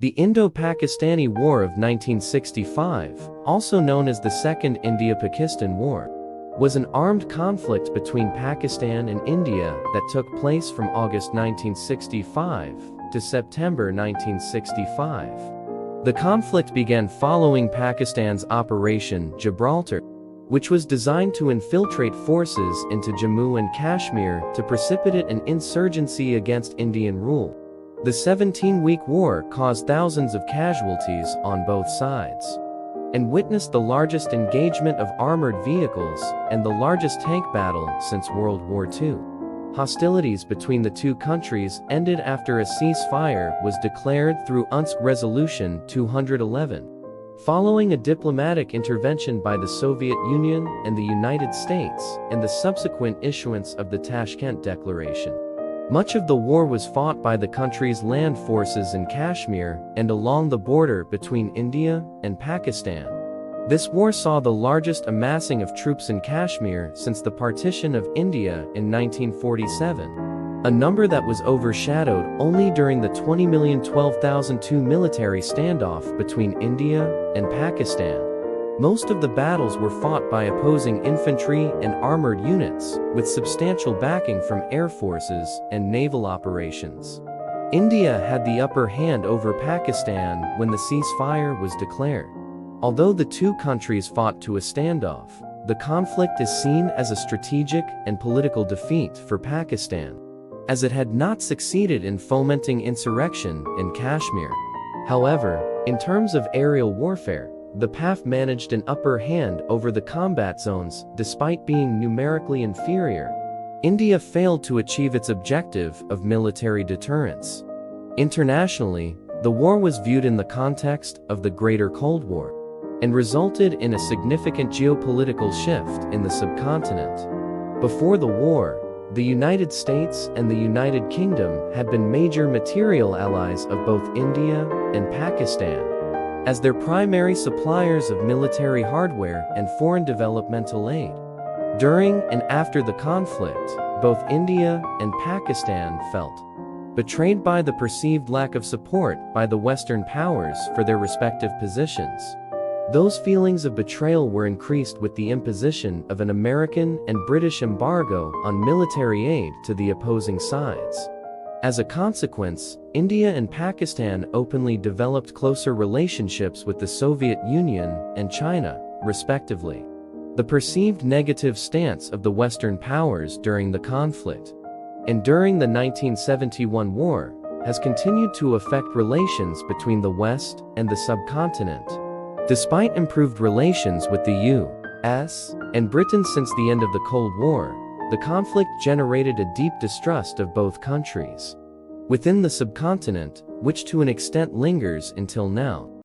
The Indo-Pakistani War of 1965, also known as the Second India-Pakistan War, was an armed conflict between Pakistan and India that took place from August 1965 to September 1965. The conflict began following Pakistan's Operation Gibraltar, which was designed to infiltrate forces into Jammu and Kashmir to precipitate an insurgency against Indian rule. The 17-week war caused thousands of casualties on both sides, and witnessed the largest engagement of armored vehicles and the largest tank battle since World War II. Hostilities between the two countries ended after a ceasefire was declared through UNSC Resolution 211, following a diplomatic intervention by the Soviet Union and the United States and the subsequent issuance of the Tashkent Declaration. Much of the war was fought by the country's land forces in Kashmir and along the border between India and Pakistan. This war saw the largest amassing of troops in Kashmir since the partition of India in 1947, a number that was overshadowed only during the 20,012,002 military standoff between India and Pakistan. Most of the battles were fought by opposing infantry and armored units, with substantial backing from air forces and naval operations. India had the upper hand over Pakistan when the ceasefire was declared. Although the two countries fought to a standoff, the conflict is seen as a strategic and political defeat for Pakistan, as it had not succeeded in fomenting insurrection in Kashmir. However, in terms of aerial warfare, the PAF managed an upper hand over the combat zones despite being numerically inferior. India failed to achieve its objective of military deterrence. Internationally, the war was viewed in the context of the Greater Cold War, and resulted in a significant geopolitical shift in the subcontinent. Before the war, the United States and the United Kingdom had been major material allies of both India and Pakistan, as their primary suppliers of military hardware and foreign developmental aid. During and after the conflict, both India and Pakistan felt betrayed by the perceived lack of support by the Western powers for their respective positions. Those feelings of betrayal were increased with the imposition of an American and British embargo on military aid to the opposing sides. As a consequence, India and Pakistan openly developed closer relationships with the Soviet Union and China, respectively. The perceived negative stance of the Western powers during the conflict and during the 1971 war has continued to affect relations between the West and the subcontinent. Despite improved relations with the U.S. and Britain since the end of the Cold War, the conflict generated a deep distrust of both countries within the subcontinent, which to an extent lingers until now.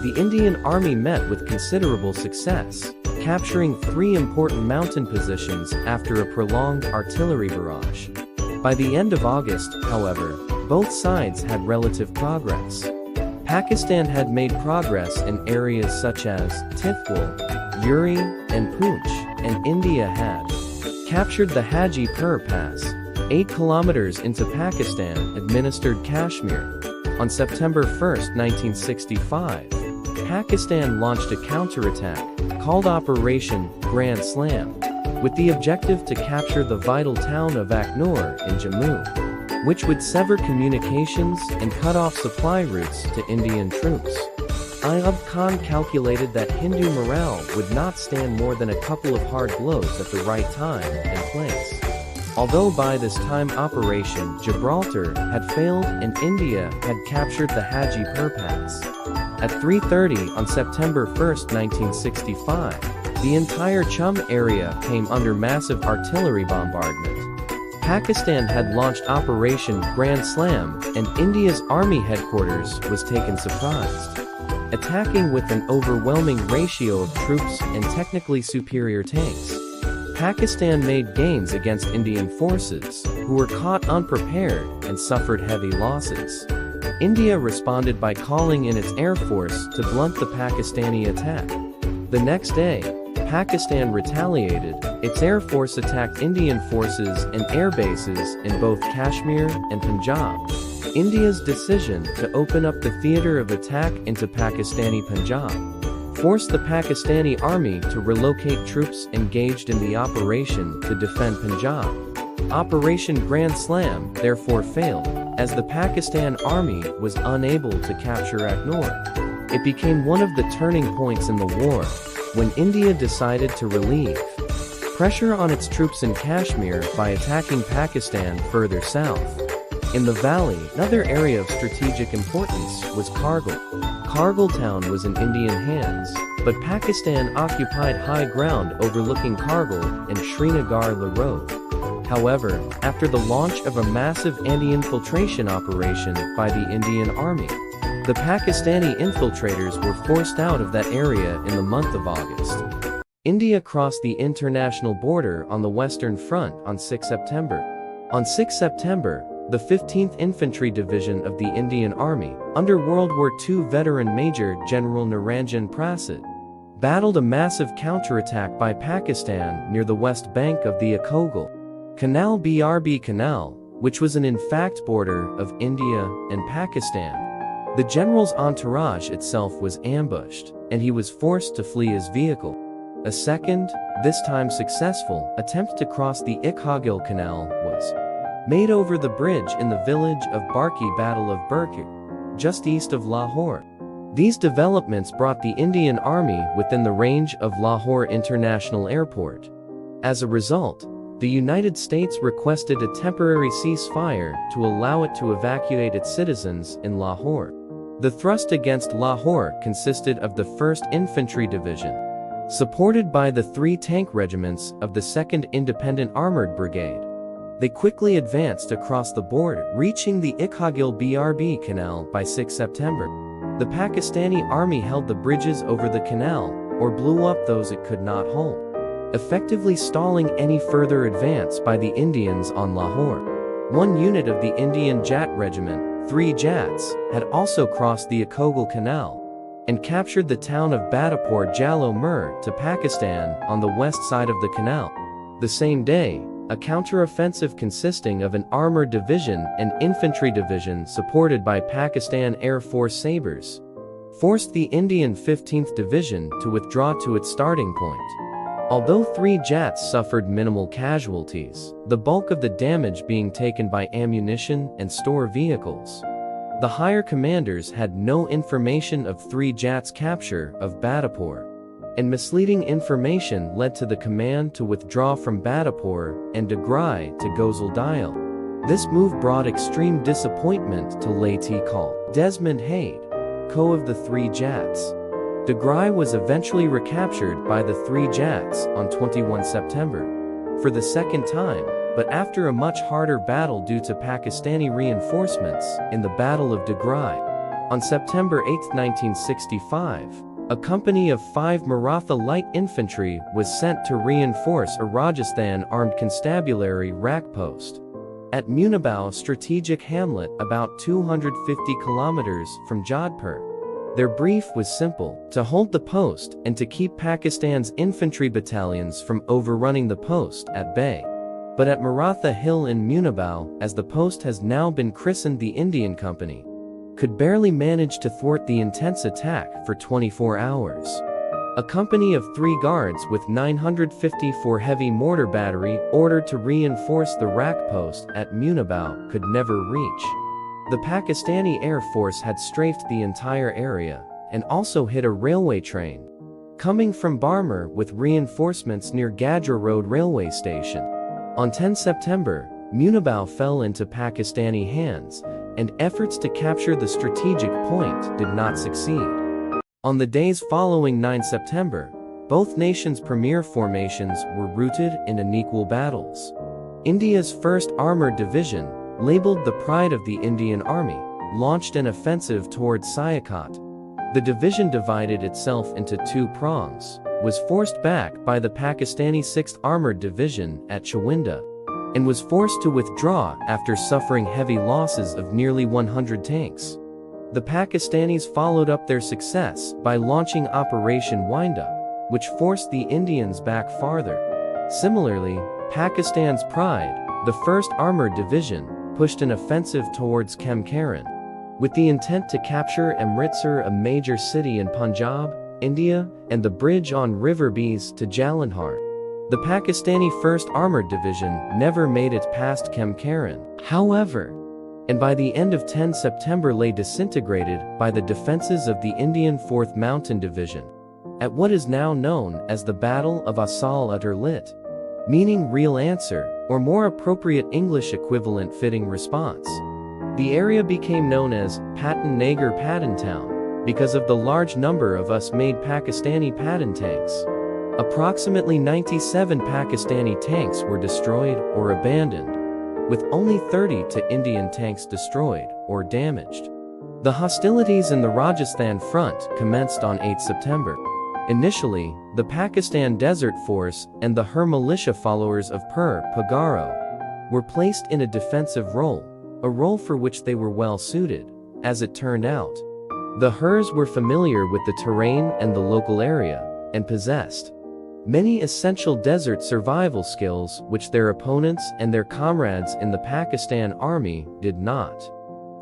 the Indian Army met with considerable success, capturing 3 important mountain positions after a prolonged artillery barrage. By the end of August, however, both sides had relative progress. Pakistan had made progress in areas such as Tifwal, Uri, and Poonch, and India had captured the Haji-Pur Pass, 8 kilometers into Pakistan-administered Kashmir. On September 1, 1965, Pakistan launched a counterattack, called Operation Grand Slam, with the objective to capture the vital town of Aknur in Jammu, which would sever communications and cut off supply routes to Indian troops. Ayub Khan calculated that Hindu morale would not stand more than a couple of hard blows at the right time and place. Although by this time Operation Gibraltar had failed and India had captured the Haji-Pur Pass. At 3:30 on September 1, 1965, the entire Chum area came under massive artillery bombardment. Pakistan had launched Operation Grand Slam, and India's army headquarters was taken surprised. Attacking with an overwhelming ratio of troops and technically superior tanks, Pakistan made gains against Indian forces, who were caught unprepared and suffered heavy losses. India responded by calling in its air force to blunt the Pakistani attack. The next day, Pakistan retaliated. Its air force attacked Indian forces and air bases in both Kashmir and Punjab. India's decision to open up the theater of attack into Pakistani Punjab forced the Pakistani army to relocate troops engaged in the operation to defend Punjab. Operation Grand Slam therefore failed, as the Pakistan army was unable to capture Aknur. It became one of the turning points in the war, when India decided to relieve pressure on its troops in Kashmir by attacking Pakistan further south. In the valley, another area of strategic importance was Kargil. Kargil town was in Indian hands, but Pakistan occupied high ground overlooking Kargil and Srinagar La Road. However, after the launch of a massive anti-infiltration operation by the Indian Army, the Pakistani infiltrators were forced out of that area in the month of August. India crossed the international border on the Western Front on 6 September. On 6 September, the 15th Infantry Division of the Indian Army, under World War II veteran Major General Niranjan Prasad, battled a massive counterattack by Pakistan near the west bank of the Akogul Canal Brb Canal, which was an in fact border of India and Pakistan. The general's entourage itself was ambushed, and he was forced to flee his vehicle. A second, this time successful, attempt to cross the Akogul Canal was made over the bridge in the village of Barki Battle of Burkir, just east of Lahore. These developments brought the Indian Army within the range of Lahore International Airport. As a result, the United States requested a temporary ceasefire to allow it to evacuate its citizens in Lahore. The thrust against Lahore consisted of the 1st Infantry Division, supported by the 3 tank regiments of the 2nd Independent Armored Brigade. They quickly advanced across the border, reaching the Akogul Brb Canal by 6 September. The Pakistani army held the bridges over the canal, or blew up those it could not hold, effectively stalling any further advance by the Indians on Lahore. One unit of the Indian Jat Regiment, 3 Jats, had also crossed the Akogul Canal and captured the town of Badapur Jalo Mir to Pakistan on the west side of the canal. The same day, a counter-offensive consisting of an armored division and infantry division supported by Pakistan Air Force Sabres forced the Indian 15th Division to withdraw to its starting point. Although 3 Jats suffered minimal casualties, the bulk of the damage being taken by ammunition and store vehicles. The higher commanders had no information of 3 Jats' capture of Badapur, and misleading information led to the command to withdraw from Badapur and Dagrai to Ghozal Dial. This move brought extreme disappointment to Lati-Call Desmond Haid, co of the 3 Jats. Dagrai was eventually recaptured by the 3 Jats on 21 September. For the second time, but after a much harder battle due to Pakistani reinforcements in the Battle of Dagrai. On September 8, 1965, a company of 5 Maratha light infantry was sent to reinforce a Rajasthan armed constabulary rack post at Munibao strategic hamlet about 250 kilometers from Jodhpur. Their brief was simple: to hold the post and to keep Pakistan's infantry battalions from overrunning the post at bay. But at Maratha Hill in Munibao, as the post has now been christened, the Indian Company could barely manage to thwart the intense attack for 24 hours. A company of 3 guards with 954 heavy mortar battery ordered to reinforce the rack post at Munibao could never reach. The Pakistani Air Force had strafed the entire area and also hit a railway train coming from Barmer with reinforcements near Gadra Road railway station. On 10 September, Munibao fell into Pakistani hands, and efforts to capture the strategic point did not succeed. On the days following 9 September, both nations' premier formations were rooted in unequal battles. India's 1st Armoured Division, labeled the Pride of the Indian Army, launched an offensive towards Sialkot. The division divided itself into 2 prongs, was forced back by the Pakistani 6th Armoured Division at Chawinda, and was forced to withdraw after suffering heavy losses of nearly 100 tanks. The Pakistanis followed up their success by launching Operation Windup, which forced the Indians back farther. Similarly, Pakistan's Pride, the 1st Armoured Division, pushed an offensive towards Kemkaran, with the intent to capture Amritsar, a major city in Punjab, India, and the bridge on River Beas to Jalandhar. The Pakistani 1st Armoured Division never made it past Kemkaran, however, and by the end of 10 September lay disintegrated by the defenses of the Indian 4th Mountain Division, at what is now known as the Battle of Asal Utter Lit, meaning real answer, or more appropriate English equivalent fitting response. The area became known as Patan Nagar Patan Town because of the large number of US-made Pakistani Patan tanks. Approximately 97 Pakistani tanks were destroyed or abandoned, with only 30 Indian tanks destroyed or damaged. The hostilities in the Rajasthan front commenced on 8 September. Initially, the Pakistan Desert Force and the Her militia followers of Pir Pagaro were placed in a defensive role, a role for which they were well suited, as it turned out. The Hers were familiar with the terrain and the local area, and possessed many essential desert survival skills which their opponents and their comrades in the Pakistan Army did not.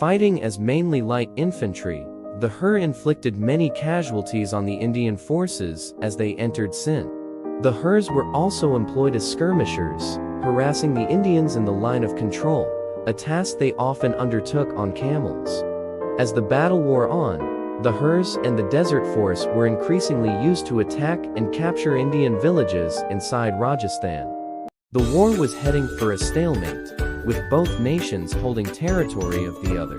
Fighting as mainly light infantry, the Her inflicted many casualties on the Indian forces as they entered Sindh. The Hers were also employed as skirmishers, harassing the Indians in the line of control, a task they often undertook on camels. As the battle wore on, the Hers and the Desert Force were increasingly used to attack and capture Indian villages inside Rajasthan. The war was heading for a stalemate, with both nations holding territory of the other.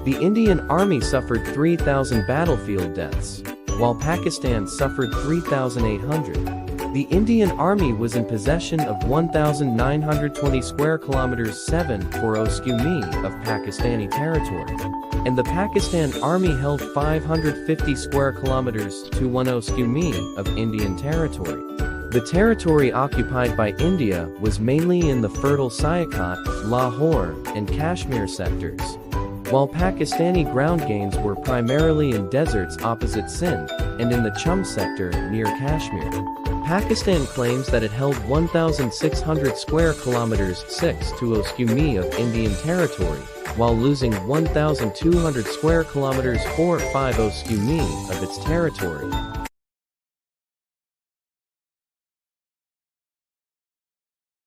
The Indian Army suffered 3,000 battlefield deaths, while Pakistan suffered 3,800. The Indian Army was in possession of 1,920 square kilometers 740 sq mi of Pakistani territory, and the Pakistan Army held 550 square kilometers 210 sq mi of Indian territory. The territory occupied by India was mainly in the fertile Sialkot, Lahore, and Kashmir sectors, while Pakistani ground gains were primarily in deserts opposite Sindh and in the Chum sector near Kashmir. Pakistan claims that it held 1,600 square kilometers 620 sq mi of Indian territory, while losing 1,200 square kilometers 450 sq mi of its territory.